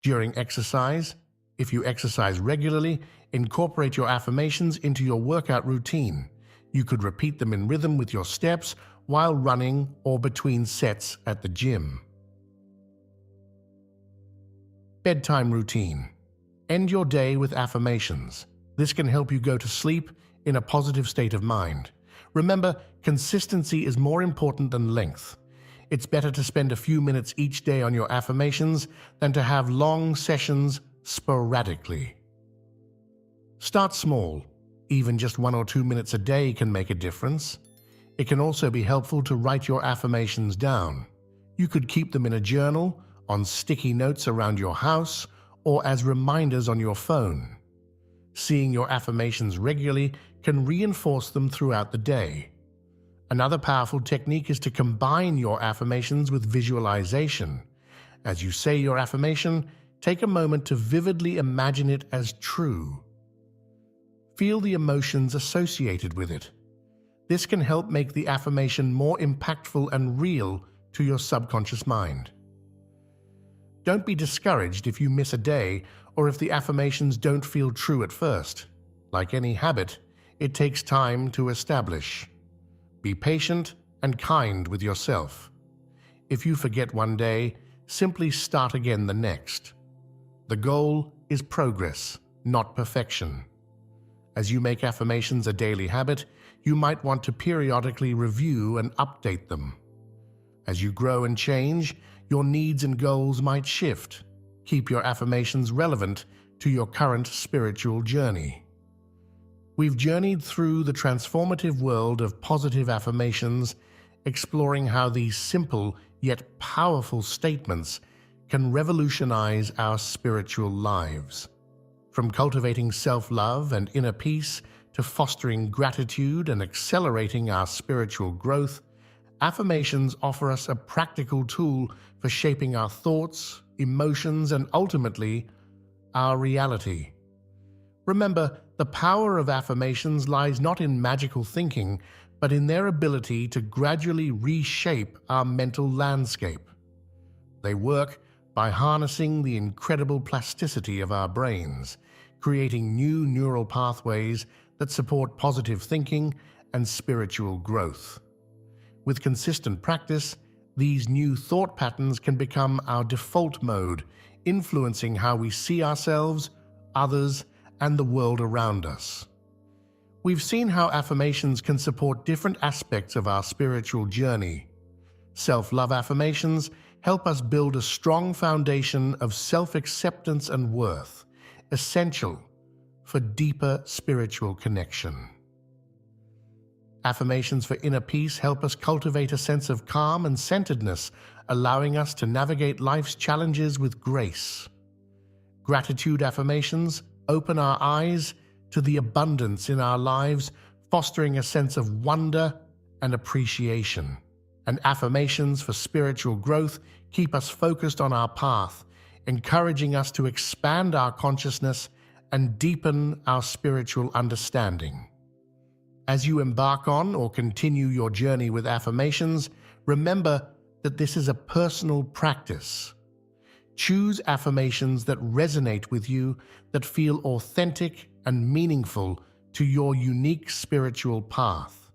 During exercise, if you exercise regularly, incorporate your affirmations into your workout routine. You could repeat them in rhythm with your steps while running or between sets at the gym. Bedtime routine. End your day with affirmations. This can help you go to sleep in a positive state of mind. Remember, consistency is more important than length. It's better to spend a few minutes each day on your affirmations than to have long sessions sporadically. Start small. Even just 1 or 2 minutes a day can make a difference. It can also be helpful to write your affirmations down. You could keep them in a journal, on sticky notes around your house, or as reminders on your phone. Seeing your affirmations regularly can reinforce them throughout the day. Another powerful technique is to combine your affirmations with visualization. As you say your affirmation, take a moment to vividly imagine it as true. Feel the emotions associated with it. This can help make the affirmation more impactful and real to your subconscious mind. Don't be discouraged if you miss a day or if the affirmations don't feel true at first. Like any habit, it takes time to establish. Be patient and kind with yourself. If you forget one day, simply start again the next. The goal is progress, not perfection. As you make affirmations a daily habit, you might want to periodically review and update them. As you grow and change, your needs and goals might shift. Keep your affirmations relevant to your current spiritual journey. We've journeyed through the transformative world of positive affirmations, exploring how these simple yet powerful statements can revolutionize our spiritual lives. From cultivating self-love and inner peace to fostering gratitude and accelerating our spiritual growth, affirmations offer us a practical tool for shaping our thoughts, emotions, and ultimately, our reality. Remember, the power of affirmations lies not in magical thinking, but in their ability to gradually reshape our mental landscape. They work by harnessing the incredible plasticity of our brains, creating new neural pathways that support positive thinking and spiritual growth. With consistent practice, these new thought patterns can become our default mode, influencing how we see ourselves, others, and the world around us. We've seen how affirmations can support different aspects of our spiritual journey. Self-love affirmations help us build a strong foundation of self-acceptance and worth, essential for deeper spiritual connection. Affirmations for inner peace help us cultivate a sense of calm and centeredness, allowing us to navigate life's challenges with grace. Gratitude affirmations open our eyes to the abundance in our lives, fostering a sense of wonder and appreciation. And affirmations for spiritual growth keep us focused on our path, encouraging us to expand our consciousness and deepen our spiritual understanding. As you embark on or continue your journey with affirmations, remember that this is a personal practice. Choose affirmations that resonate with you, that feel authentic and meaningful to your unique spiritual path.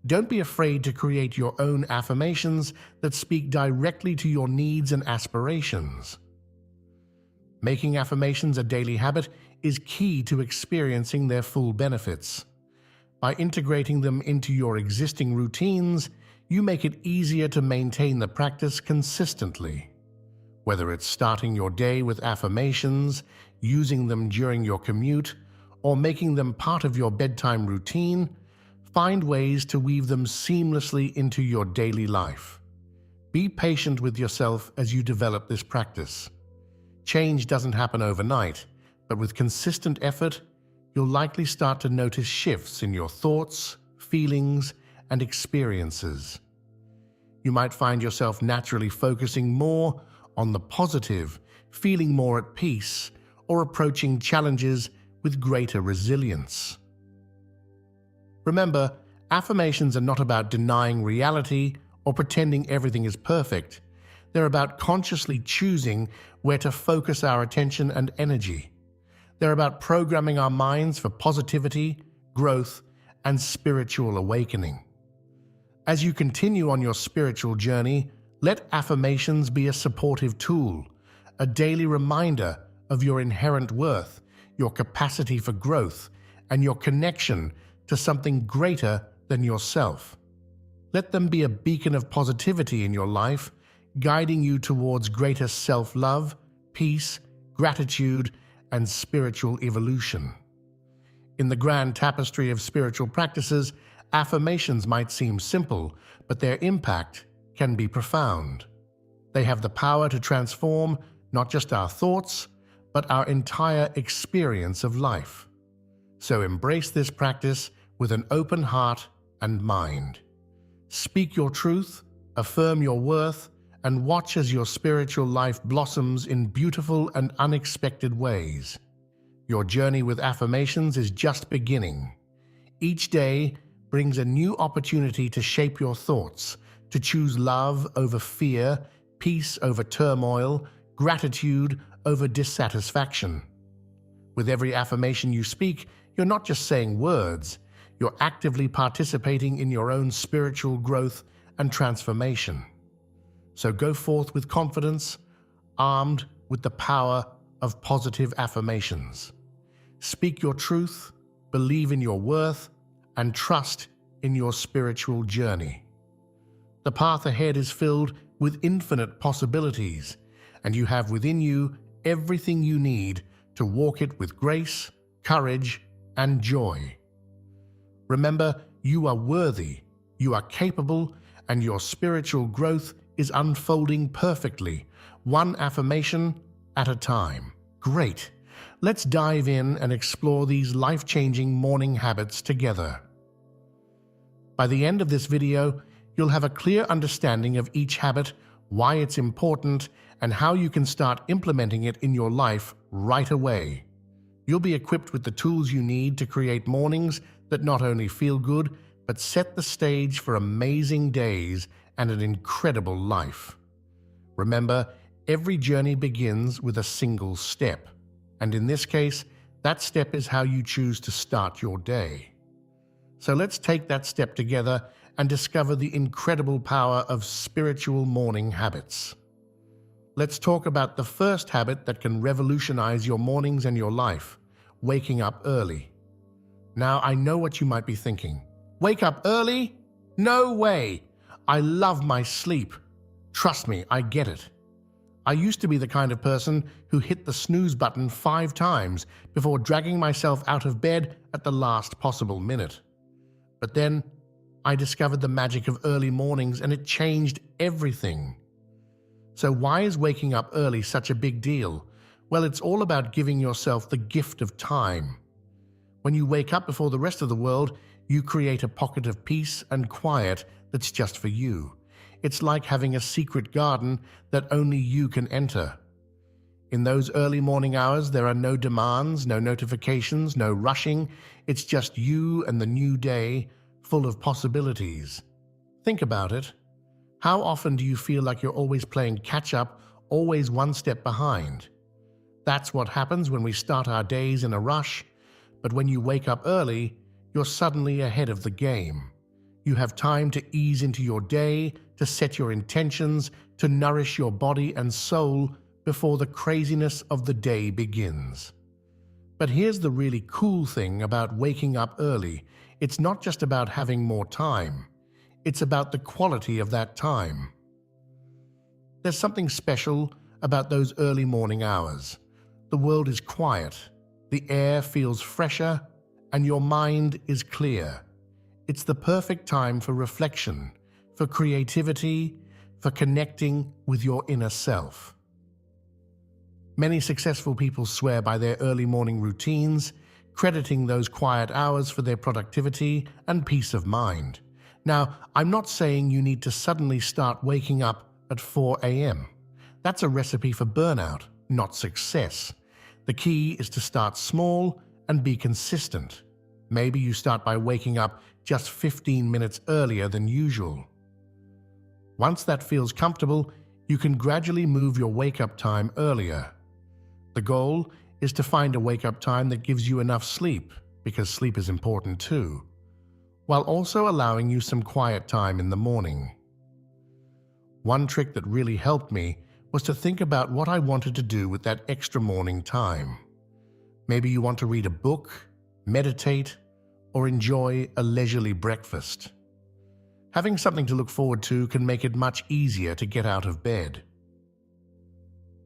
Don't be afraid to create your own affirmations that speak directly to your needs and aspirations. Making affirmations a daily habit is key to experiencing their full benefits. By integrating them into your existing routines, you make it easier to maintain the practice consistently. Whether it's starting your day with affirmations, using them during your commute, or making them part of your bedtime routine, find ways to weave them seamlessly into your daily life. Be patient with yourself as you develop this practice. Change doesn't happen overnight, but with consistent effort, you'll likely start to notice shifts in your thoughts, feelings, and experiences. You might find yourself naturally focusing more on the positive, feeling more at peace, or approaching challenges with greater resilience. Remember, affirmations are not about denying reality or pretending everything is perfect. They're about consciously choosing where to focus our attention and energy. They're about programming our minds for positivity, growth, and spiritual awakening. As you continue on your spiritual journey, let affirmations be a supportive tool, a daily reminder of your inherent worth, your capacity for growth, and your connection to something greater than yourself. Let them be a beacon of positivity in your life, guiding you towards greater self-love, peace, gratitude, and spiritual evolution. In the grand tapestry of spiritual practices, affirmations might seem simple, but their impact can be profound. They have the power to transform not just our thoughts, but our entire experience of life. So embrace this practice with an open heart and mind. Speak your truth, affirm your worth, and watch as your spiritual life blossoms in beautiful and unexpected ways. Your journey with affirmations is just beginning. Each day brings a new opportunity to shape your thoughts, to choose love over fear, peace over turmoil, gratitude over dissatisfaction. With every affirmation you speak, you're not just saying words, you're actively participating in your own spiritual growth and transformation. So go forth with confidence, armed with the power of positive affirmations. Speak your truth, believe in your worth, and trust in your spiritual journey. The path ahead is filled with infinite possibilities, and you have within you everything you need to walk it with grace, courage, and joy. Remember, you are worthy, you are capable, and your spiritual growth is unfolding perfectly, one affirmation at a time. Great! Let's dive in and explore these life-changing morning habits together. By the end of this video, you'll have a clear understanding of each habit, why it's important, and how you can start implementing it in your life right away. You'll be equipped with the tools you need to create mornings that not only feel good, but set the stage for amazing days and an incredible life. Remember, every journey begins with a single step, and in this case, that step is how you choose to start your day. So let's take that step together and discover the incredible power of spiritual morning habits. Let's talk about the first habit that can revolutionize your mornings and your life: waking up early. Now, I know what you might be thinking. Wake up early? No way! I love my sleep. Trust me, I get it. I used to be the kind of person who hit the snooze button 5 times before dragging myself out of bed at the last possible minute. But then, I discovered the magic of early mornings and it changed everything. So why is waking up early such a big deal? Well, it's all about giving yourself the gift of time. When you wake up before the rest of the world, you create a pocket of peace and quiet that's just for you. It's like having a secret garden that only you can enter. In those early morning hours, there are no demands, no notifications, no rushing. It's just you and the new day, full of possibilities. Think about it. How often do you feel like you're always playing catch-up, always one step behind? That's what happens when we start our days in a rush, but when you wake up early, you're suddenly ahead of the game. You have time to ease into your day, to set your intentions, to nourish your body and soul before the craziness of the day begins. But here's the really cool thing about waking up early. It's not just about having more time. It's about the quality of that time. There's something special about those early morning hours. The world is quiet, the air feels fresher, and your mind is clear. It's the perfect time for reflection, for creativity, for connecting with your inner self. Many successful people swear by their early morning routines, crediting those quiet hours for their productivity and peace of mind. Now, I'm not saying you need to suddenly start waking up at 4 a.m. That's a recipe for burnout, not success. The key is to start small and be consistent. Maybe you start by waking up just 15 minutes earlier than usual. Once that feels comfortable, you can gradually move your wake-up time earlier. The goal is to find a wake-up time that gives you enough sleep, because sleep is important too, while also allowing you some quiet time in the morning. One trick that really helped me was to think about what I wanted to do with that extra morning time. Maybe you want to read a book, meditate, or enjoy a leisurely breakfast. Having something to look forward to can make it much easier to get out of bed.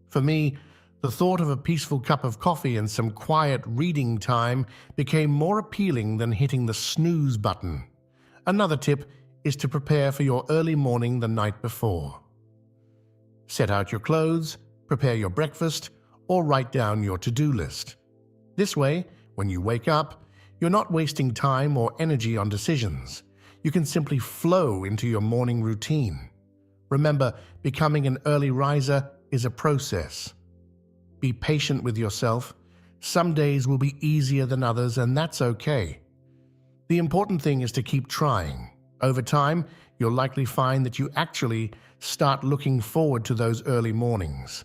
For me, the thought of a peaceful cup of coffee and some quiet reading time became more appealing than hitting the snooze button. Another tip is to prepare for your early morning the night before. Set out your clothes, prepare your breakfast, or write down your to-do list. This way, when you wake up, you're not wasting time or energy on decisions. You can simply flow into your morning routine. Remember, becoming an early riser is a process. Be patient with yourself. Some days will be easier than others, and that's okay. The important thing is to keep trying. Over time, you'll likely find that you actually start looking forward to those early mornings.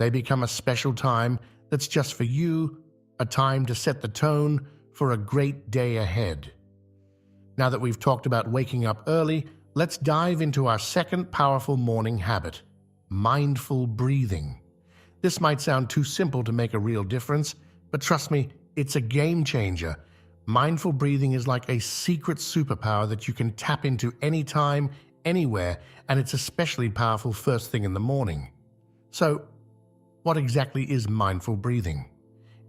They become a special time that's just for you, a time to set the tone for a great day ahead. Now that we've talked about waking up early, let's dive into our second powerful morning habit, mindful breathing. This might sound too simple to make a real difference, but trust me, it's a game changer. Mindful breathing is like a secret superpower that you can tap into anytime, anywhere, and it's especially powerful first thing in the morning. So, what exactly is mindful breathing?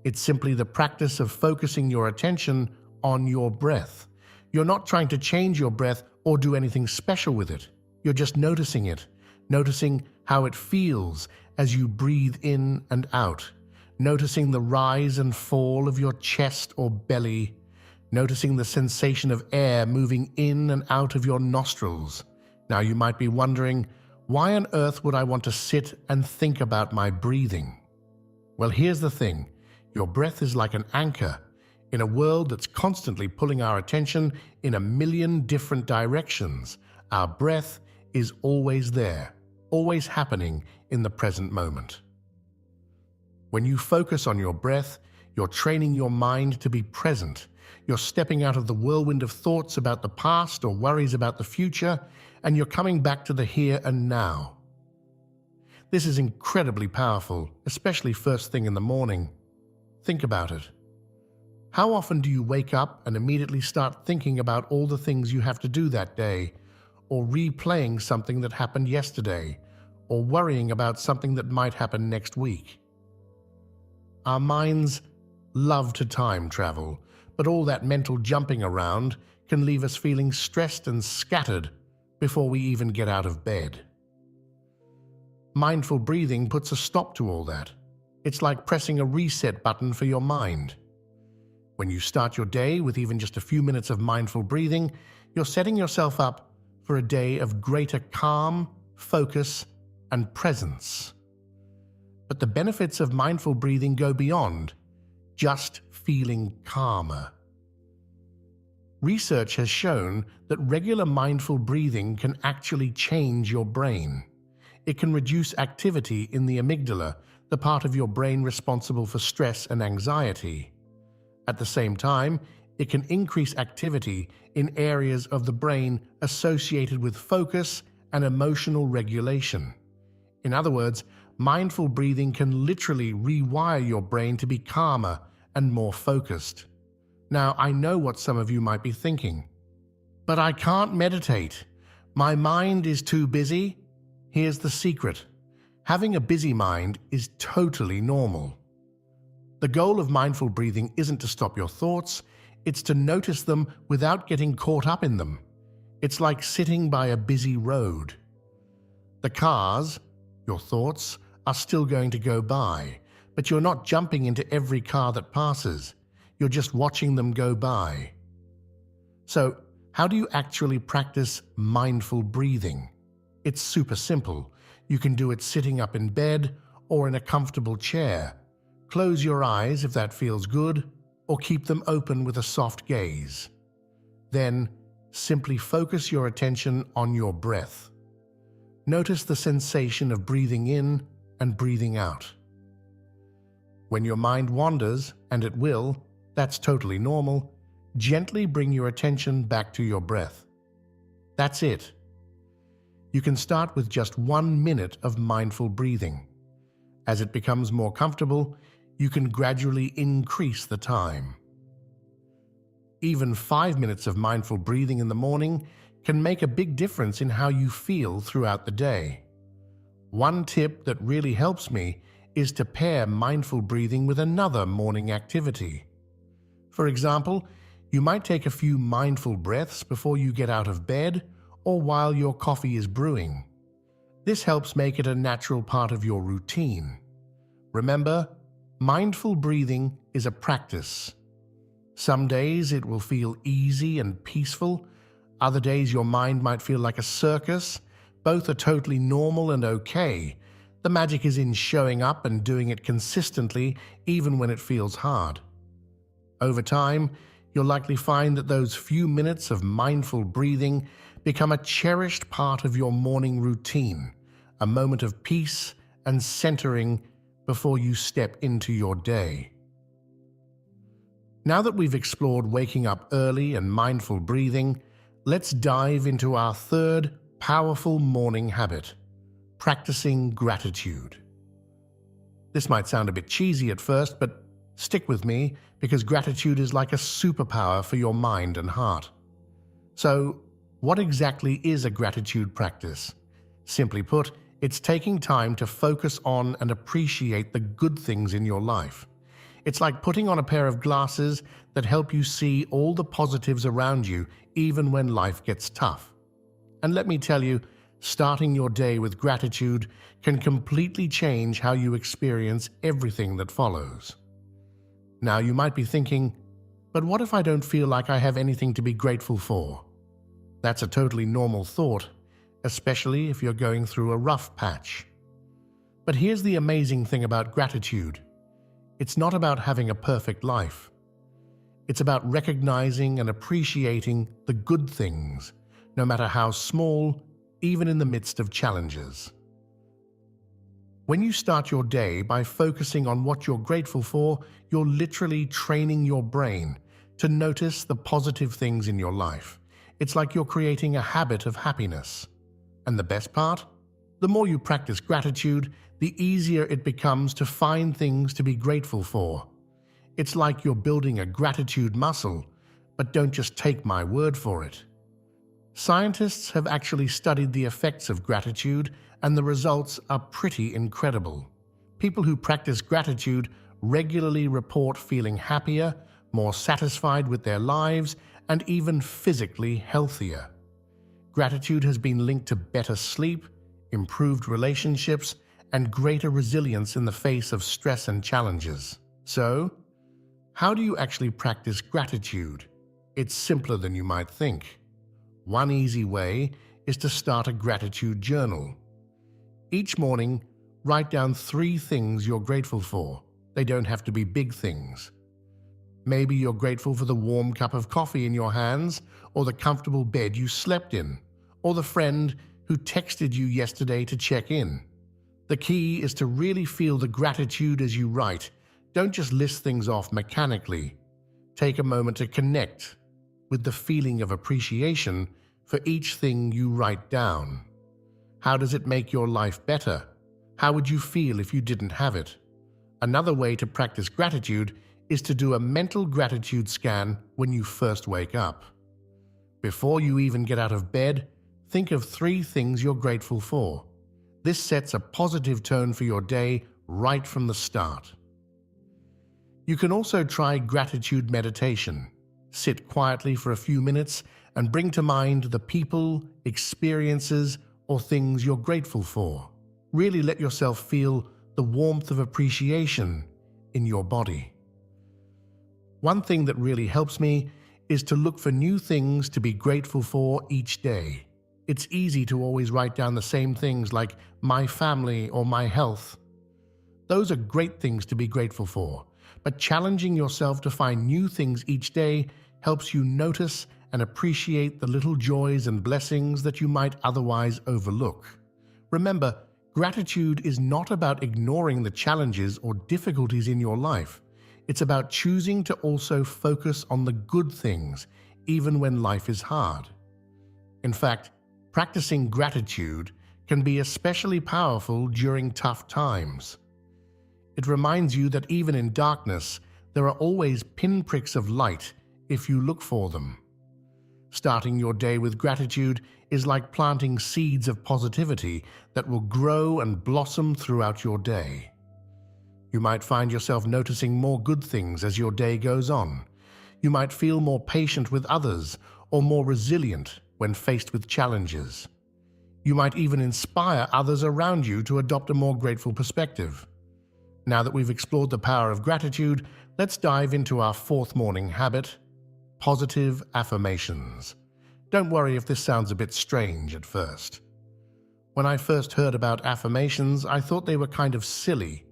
It's simply the practice of focusing your attention on your breath. You're not trying to change your breath or do anything special with it. You're just noticing it, noticing how it feels as you breathe in and out, noticing the rise and fall of your chest or belly, noticing the sensation of air moving in and out of your nostrils. Now you might be wondering, why on earth would I want to sit and think about my breathing? Well, here's the thing. Your breath is like an anchor. In a world that's constantly pulling our attention in a million different directions, our breath is always there, always happening in the present moment. When you focus on your breath, you're training your mind to be present. You're stepping out of the whirlwind of thoughts about the past or worries about the future, and you're coming back to the here and now. This is incredibly powerful, especially first thing in the morning. Think about it. How often do you wake up and immediately start thinking about all the things you have to do that day, or replaying something that happened yesterday, or worrying about something that might happen next week? Our minds love to time travel, but all that mental jumping around can leave us feeling stressed and scattered before we even get out of bed. Mindful breathing puts a stop to all that. It's like pressing a reset button for your mind. When you start your day with even just a few minutes of mindful breathing, you're setting yourself up for a day of greater calm, focus, and presence. But the benefits of mindful breathing go beyond just feeling calmer. Research has shown that regular mindful breathing can actually change your brain. It can reduce activity in the amygdala, the part of your brain responsible for stress and anxiety. At the same time, it can increase activity in areas of the brain associated with focus and emotional regulation. In other words, mindful breathing can literally rewire your brain to be calmer and more focused. Now, I know what some of you might be thinking. But I can't meditate. My mind is too busy. Here's the secret. Having a busy mind is totally normal. The goal of mindful breathing isn't to stop your thoughts, it's to notice them without getting caught up in them. It's like sitting by a busy road. The cars, your thoughts, are still going to go by, but you're not jumping into every car that passes. You're just watching them go by. So, how do you actually practice mindful breathing? It's super simple. You can do it sitting up in bed or in a comfortable chair. Close your eyes if that feels good, or keep them open with a soft gaze. Then, simply focus your attention on your breath. Notice the sensation of breathing in and breathing out. When your mind wanders, and it will, that's totally normal, gently bring your attention back to your breath. That's it. You can start with just 1 minute of mindful breathing. As it becomes more comfortable, you can gradually increase the time. Even 5 minutes of mindful breathing in the morning can make a big difference in how you feel throughout the day. One tip that really helps me is to pair mindful breathing with another morning activity. For example, you might take a few mindful breaths before you get out of bed or while your coffee is brewing. This helps make it a natural part of your routine. Remember, mindful breathing is a practice. Some days it will feel easy and peaceful. Other days your mind might feel like a circus. Both are totally normal and okay. The magic is in showing up and doing it consistently, even when it feels hard. Over time, you'll likely find that those few minutes of mindful breathing become a cherished part of your morning routine, a moment of peace and centering before you step into your day. Now that we've explored waking up early and mindful breathing, let's dive into our third powerful morning habit: practicing gratitude. This might sound a bit cheesy at first, but stick with me because gratitude is like a superpower for your mind and heart. So, what exactly is a gratitude practice? Simply put, it's taking time to focus on and appreciate the good things in your life. It's like putting on a pair of glasses that help you see all the positives around you, even when life gets tough. And let me tell you, starting your day with gratitude can completely change how you experience everything that follows. Now you might be thinking, but what if I don't feel like I have anything to be grateful for? That's a totally normal thought, especially if you're going through a rough patch. But here's the amazing thing about gratitude. It's not about having a perfect life. It's about recognizing and appreciating the good things, no matter how small, even in the midst of challenges. When you start your day by focusing on what you're grateful for, you're literally training your brain to notice the positive things in your life. It's like you're creating a habit of happiness. And the best part? The more you practice gratitude, the easier it becomes to find things to be grateful for. It's like you're building a gratitude muscle, but don't just take my word for it. Scientists have actually studied the effects of gratitude, and the results are pretty incredible. People who practice gratitude regularly report feeling happier, more satisfied with their lives, and even physically healthier. Gratitude has been linked to better sleep, improved relationships, and greater resilience in the face of stress and challenges. So, how do you actually practice gratitude? It's simpler than you might think. One easy way is to start a gratitude journal. Each morning, write down 3 things you're grateful for. They don't have to be big things. Maybe you're grateful for the warm cup of coffee in your hands, or the comfortable bed you slept in, or the friend who texted you yesterday to check in. The key is to really feel the gratitude as you write. Don't just list things off mechanically. Take a moment to connect with the feeling of appreciation for each thing you write down. How does it make your life better? How would you feel if you didn't have it? Another way to practice gratitude is to do a mental gratitude scan when you first wake up. Before you even get out of bed, think of 3 things you're grateful for. This sets a positive tone for your day right from the start. You can also try gratitude meditation. Sit quietly for a few minutes and bring to mind the people, experiences, or things you're grateful for. Really let yourself feel the warmth of appreciation in your body. One thing that really helps me is to look for new things to be grateful for each day. It's easy to always write down the same things like my family or my health. Those are great things to be grateful for, but challenging yourself to find new things each day helps you notice and appreciate the little joys and blessings that you might otherwise overlook. Remember, gratitude is not about ignoring the challenges or difficulties in your life. It's about choosing to also focus on the good things, even when life is hard. In fact, practicing gratitude can be especially powerful during tough times. It reminds you that even in darkness, there are always pinpricks of light if you look for them. Starting your day with gratitude is like planting seeds of positivity that will grow and blossom throughout your day. You might find yourself noticing more good things as your day goes on. You might feel more patient with others or more resilient when faced with challenges. You might even inspire others around you to adopt a more grateful perspective. Now that we've explored the power of gratitude, let's dive into our fourth morning habit: positive affirmations. Don't worry if this sounds a bit strange at first. When I first heard about affirmations, I thought they were kind of silly.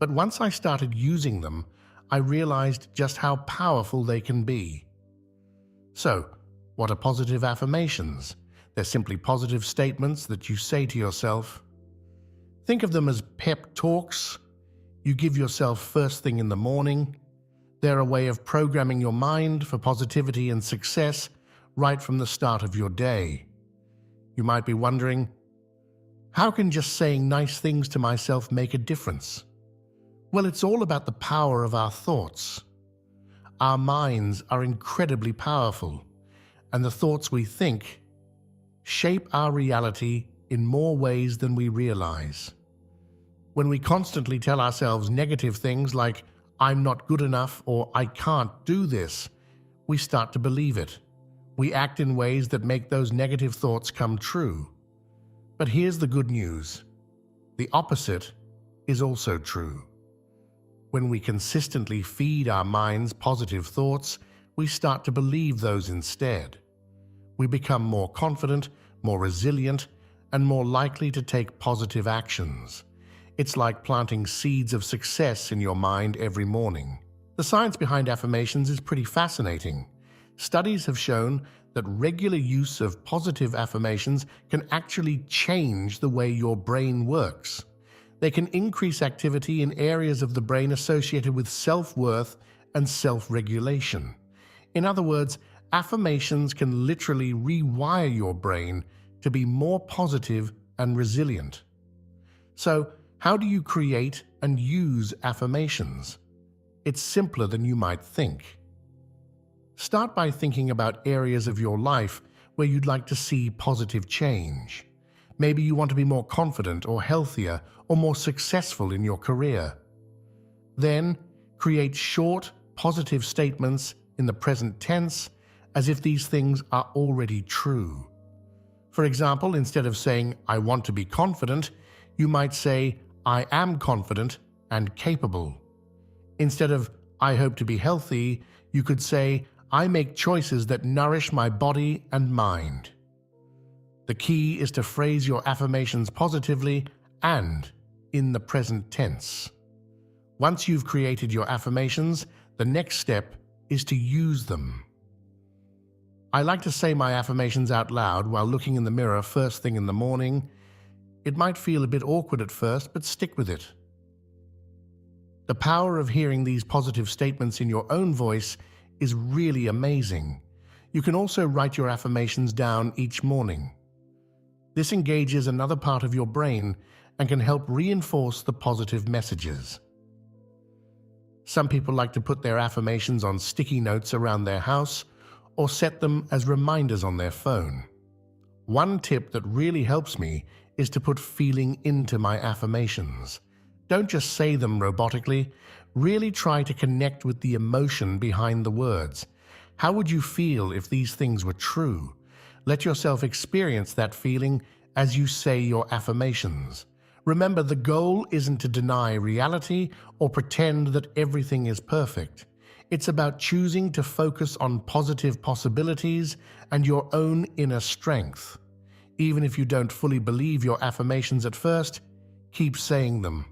But once I started using them, I realized just how powerful they can be. So, what are positive affirmations? They're simply positive statements that you say to yourself. Think of them as pep talks you give yourself first thing in the morning. They're a way of programming your mind for positivity and success right from the start of your day. You might be wondering, how can just saying nice things to myself make a difference? Well, it's all about the power of our thoughts. Our minds are incredibly powerful, and the thoughts we think shape our reality in more ways than we realize. When we constantly tell ourselves negative things like, "I'm not good enough" or "I can't do this," we start to believe it. We act in ways that make those negative thoughts come true. But here's the good news. The opposite is also true. When we consistently feed our minds positive thoughts, we start to believe those instead. We become more confident, more resilient, and more likely to take positive actions. It's like planting seeds of success in your mind every morning. The science behind affirmations is pretty fascinating. Studies have shown that regular use of positive affirmations can actually change the way your brain works. They can increase activity in areas of the brain associated with self-worth and self-regulation. In other words, affirmations can literally rewire your brain to be more positive and resilient. So, how do you create and use affirmations? It's simpler than you might think. Start by thinking about areas of your life where you'd like to see positive change. Maybe you want to be more confident or healthier or more successful in your career. Then, create short, positive statements in the present tense as if these things are already true. For example, instead of saying, "I want to be confident," you might say, "I am confident and capable." Instead of, "I hope to be healthy," you could say, "I make choices that nourish my body and mind." The key is to phrase your affirmations positively and in the present tense. Once you've created your affirmations, the next step is to use them. I like to say my affirmations out loud while looking in the mirror first thing in the morning. It might feel a bit awkward at first, but stick with it. The power of hearing these positive statements in your own voice is really amazing. You can also write your affirmations down each morning. This engages another part of your brain and can help reinforce the positive messages. Some people like to put their affirmations on sticky notes around their house or set them as reminders on their phone. One tip that really helps me is to put feeling into my affirmations. Don't just say them robotically. Really try to connect with the emotion behind the words. How would you feel if these things were true? Let yourself experience that feeling as you say your affirmations. Remember, the goal isn't to deny reality or pretend that everything is perfect. It's about choosing to focus on positive possibilities and your own inner strength. Even if you don't fully believe your affirmations at first, keep saying them.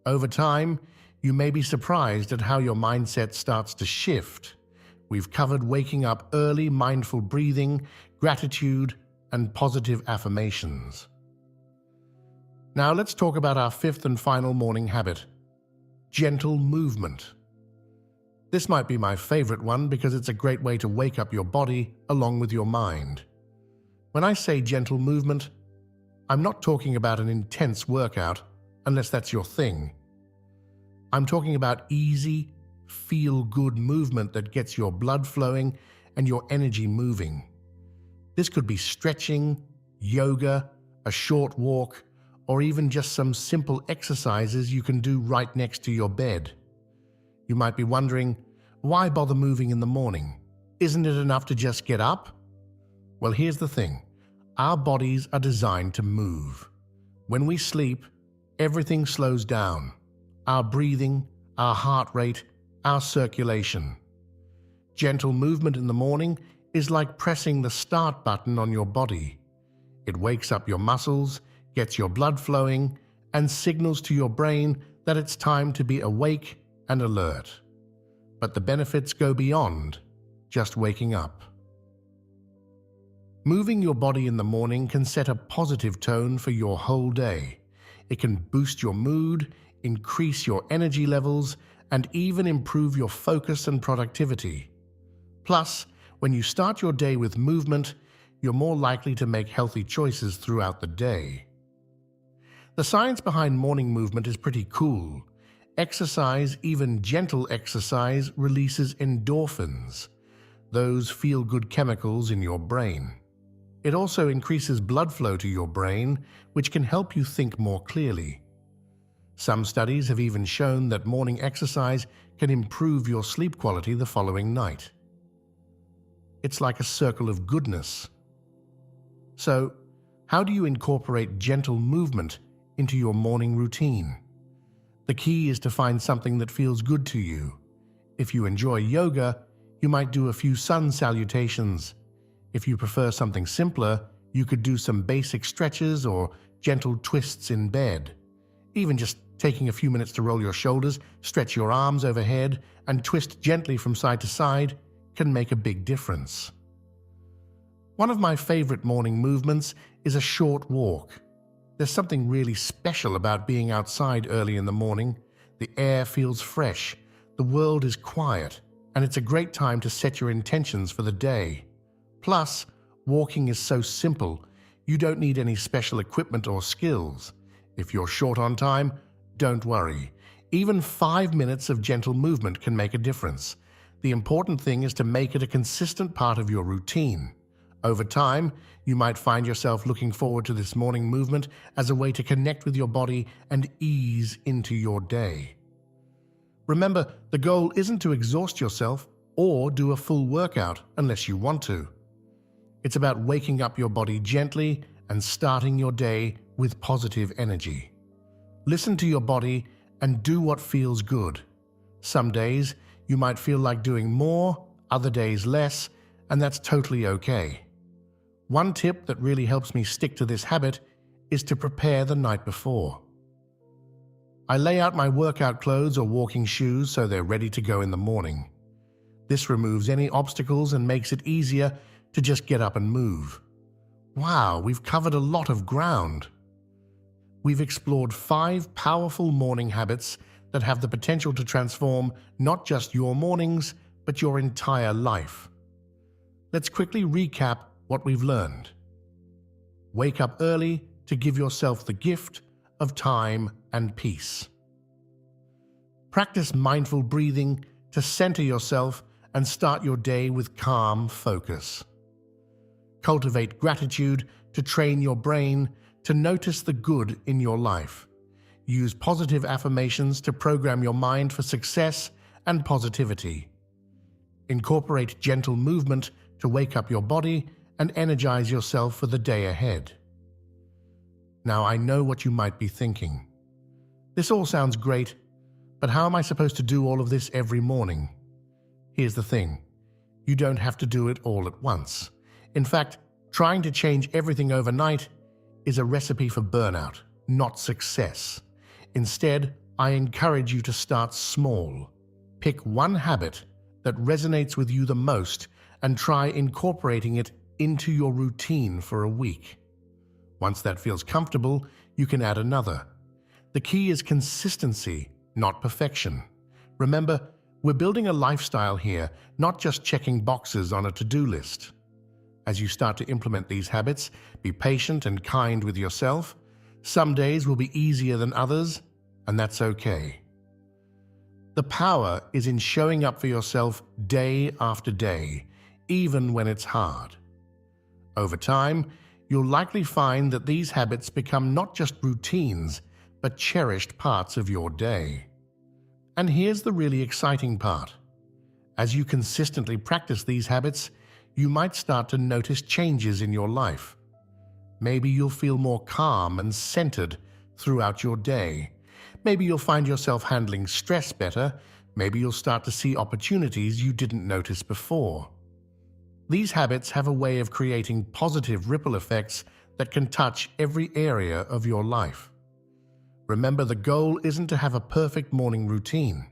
Over time, you may be surprised at how your mindset starts to shift. We've covered waking up early, mindful breathing, gratitude, and positive affirmations. Now let's talk about our fifth and final morning habit: gentle movement. This might be my favorite one because it's a great way to wake up your body along with your mind. When I say gentle movement, I'm not talking about an intense workout, unless that's your thing. I'm talking about easy, feel-good movement that gets your blood flowing and your energy moving. This could be stretching, yoga, a short walk, or even just some simple exercises you can do right next to your bed. You might be wondering, why bother moving in the morning? Isn't it enough to just get up? Well, here's the thing. Our bodies are designed to move. When we sleep, everything slows down. Our breathing, our heart rate, our circulation. Gentle movement in the morning is like pressing the start button on your body. It wakes up your muscles, gets your blood flowing, and signals to your brain that it's time to be awake and alert. But the benefits go beyond just waking up. Moving your body in the morning can set a positive tone for your whole day. It can boost your mood, increase your energy levels, and even improve your focus and productivity. Plus, when you start your day with movement, you're more likely to make healthy choices throughout the day. The science behind morning movement is pretty cool. Exercise, even gentle exercise, releases endorphins, those feel-good chemicals in your brain. It also increases blood flow to your brain, which can help you think more clearly. Some studies have even shown that morning exercise can improve your sleep quality the following night. It's like a circle of goodness. So, how do you incorporate gentle movement into your morning routine? The key is to find something that feels good to you. If you enjoy yoga, you might do a few sun salutations. If you prefer something simpler, you could do some basic stretches or gentle twists in bed. Even just taking a few minutes to roll your shoulders, stretch your arms overhead, and twist gently from side to side can make a big difference. One of my favorite morning movements is a short walk. There's something really special about being outside early in the morning. The air feels fresh, the world is quiet, and it's a great time to set your intentions for the day. Plus, walking is so simple, you don't need any special equipment or skills. If you're short on time, don't worry. Even 5 minutes of gentle movement can make a difference. The important thing is to make it a consistent part of your routine. Over time, you might find yourself looking forward to this morning movement as a way to connect with your body and ease into your day. Remember, the goal isn't to exhaust yourself or do a full workout unless you want to. It's about waking up your body gently and starting your day with positive energy. Listen to your body and do what feels good. Some days you might feel like doing more, other days less, and that's totally okay. One tip that really helps me stick to this habit is to prepare the night before. I lay out my workout clothes or walking shoes so they're ready to go in the morning. This removes any obstacles and makes it easier to just get up and move. Wow, we've covered a lot of ground. We've explored 5 powerful morning habits that have the potential to transform not just your mornings, but your entire life. Let's quickly recap what we've learned. Wake up early to give yourself the gift of time and peace. Practice mindful breathing to center yourself and start your day with calm focus. Cultivate gratitude to train your brain to notice the good in your life. Use positive affirmations to program your mind for success and positivity. Incorporate gentle movement to wake up your body and energize yourself for the day ahead. Now, I know what you might be thinking. This all sounds great, but how am I supposed to do all of this every morning? Here's the thing. You don't have to do it all at once. In fact, trying to change everything overnight is a recipe for burnout, not success. Instead, I encourage you to start small. Pick one habit that resonates with you the most and try incorporating it into your routine for a week. Once that feels comfortable, you can add another. The key is consistency, not perfection. Remember, we're building a lifestyle here, not just checking boxes on a to-do list. As you start to implement these habits, be patient and kind with yourself. Some days will be easier than others, and that's okay. The power is in showing up for yourself day after day, even when it's hard. Over time, you'll likely find that these habits become not just routines, but cherished parts of your day. And here's the really exciting part. As you consistently practice these habits, you might start to notice changes in your life. Maybe you'll feel more calm and centered throughout your day. Maybe you'll find yourself handling stress better. Maybe you'll start to see opportunities you didn't notice before. These habits have a way of creating positive ripple effects that can touch every area of your life. Remember, the goal isn't to have a perfect morning routine.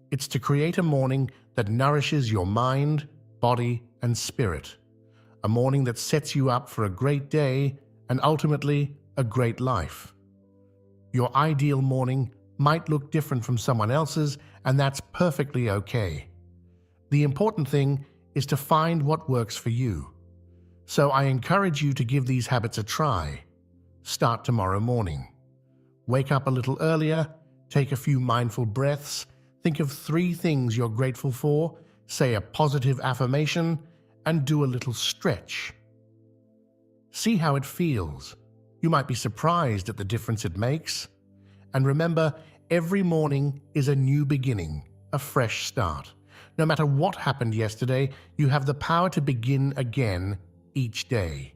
It's to create a morning that nourishes your mind, body, and spirit. A morning that sets you up for a great day and ultimately a great life. Your ideal morning might look different from someone else's, and that's perfectly okay. The important thing is to find what works for you. So I encourage you to give these habits a try. Start tomorrow morning. Wake up a little earlier, take a few mindful breaths, think of 3 things you're grateful for, say a positive affirmation, and do a little stretch. See how it feels. You might be surprised at the difference it makes. And remember, every morning is a new beginning, a fresh start. No matter what happened yesterday, you have the power to begin again each day.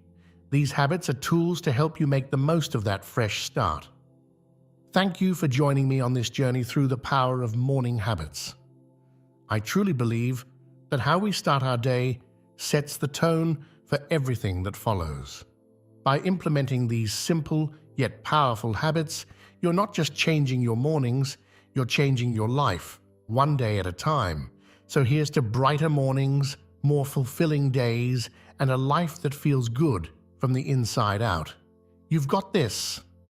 These habits are tools to help you make the most of that fresh start. Thank you for joining me on this journey through the power of morning habits. I truly believe that how we start our day sets the tone for everything that follows. By implementing these simple yet powerful habits, you're not just changing your mornings, you're changing your life, one day at a time. So here's to brighter mornings, more fulfilling days, and a life that feels good from the inside out. You've got this.